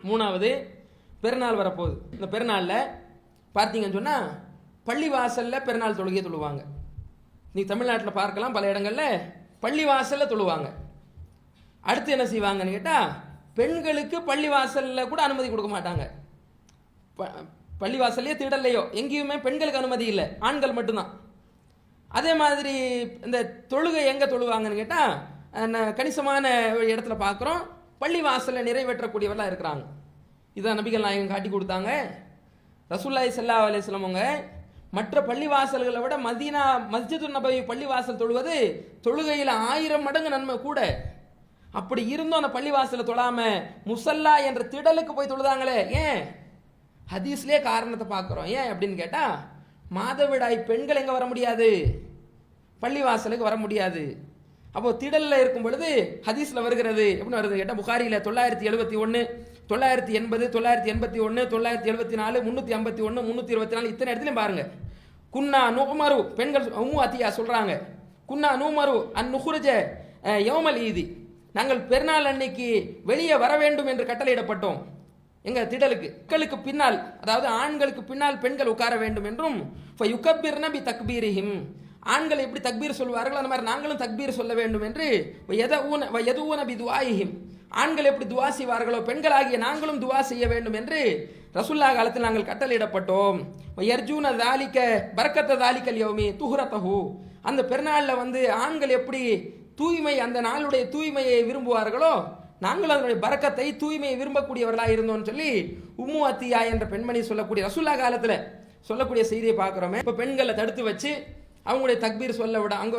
மூணாவது பெருநாள் வரப்போகுது. இந்த பெருநாளில் பார்த்தீங்கன்னு சொன்னால் பள்ளி வாசலில் பெருநாள் தொழுகையை தொழுவாங்க. நீ தமிழ்நாட்டில் பார்க்கலாம், பல இடங்களில் பள்ளி வாசலில் தொழுவாங்க. அடுத்து என்ன செய்வாங்கன்னு கேட்டால், பெண்களுக்கு பள்ளி வாசலில் கூட அனுமதி கொடுக்க மாட்டாங்க. பள்ளி வாசல்லையோ திடல்லையோ எங்கேயுமே பெண்களுக்கு அனுமதி இல்லை, ஆண்கள் மட்டும்தான். அதே மாதிரி இந்த தொழுகை எங்கே தொழுவாங்கன்னு கேட்டால், கணிசமான இடத்துல பார்க்குறோம் பள்ளி வாசலில் நிறைவேற்றக்கூடியவர்களாக இருக்கிறாங்க. இதான் நபிகள் நாயகம் காட்டி கொடுத்தாங்க. ரசூலுல்லாஹி ஸல்லல்லாஹு அலைஹி வஸல்லம் அவங்க மற்ற பள்ளி வாசல்களை விட மதீனா மஸ்ஜிதுன் நபவி பள்ளி வாசல் தொழுவது தொழுகையில் 1000 மடங்கு நன்மை கூட. அப்படி இருந்தும் அந்த பள்ளி வாசலை தொழாம முசல்லா என்ற திடலுக்கு போய் தொழுதாங்களே, ஏன்? ஹதீஸ்லேயே காரணத்தை பார்க்குறோம். ஏன் அப்படின்னு கேட்டால், மாதவிடாய் பெண்கள் எங்கே வர முடியாது? பள்ளி வாசலுக்கு வர முடியாது. அப்போ திடலில் இருக்கும் பொழுது ஹதீஸில் வருகிறது. எப்படி வருது கேட்டால், புகாரியில் 971, 980, 981, 974, 351, 324 இத்தனை இடத்துலையும் பாருங்க. குன்னா நுமரு, பெண்கள் உம்மு அத்தியா சொல்றாங்க, குன்னா நுமரு அன் நுஹுருஜ யௌமல் ஈதி, நாங்கள் பெருநாள் அன்னைக்கு வெளியே வர வேண்டும் என்று கட்டளையிடப்பட்டோம். எங்க திடலுக்கு மக்களுக்கு பின்னால், அதாவது ஆண்களுக்கு பின்னால் பெண்கள் உட்கார வேண்டும் என்றும், யுகப்பிர்ன பி தக்பீரிஹிம், ஆண்கள் எப்படி தக்பீர் சொல்வார்கள் அந்த மாதிரி நாங்களும் தக்பீர் சொல்ல வேண்டும் என்று, யதுஊன பி துஆயிஹிம், ஆண்கள் எப்படி துவா செய்வார்களோ பெண்களாகிய நாங்களும் துவா செய்ய வேண்டும் என்று ரசூலுல்லாஹ் காலத்தில் நாங்கள் கட்டளையிடப்பட்டோம். யர்ஜூன தாலிக பரக்கத்த தாலிகல் யௌமி துஹ்ரதஹு, அந்த பெருநாளில் ஆண்கள் எப்படி தூய்மை, அந்த நாளுடைய தூய்மையை விரும்புவார்களோ நாங்களும் அதனுடைய பரக்கத்தை தூய்மையை விரும்பக்கூடியவர்களாக இருந்தோம்னு சொல்லி உம்மு அத்தியா என்ற பெண்மணி சொல்லக்கூடிய ரசூலுல்லாஹ் காலத்தில் சொல்லக்கூடிய செய்தியை பார்க்குறோமே. இப்போ பெண்களை தடுத்து வச்சு அவங்களுடைய தக்பீர் சொல்ல விட அங்கே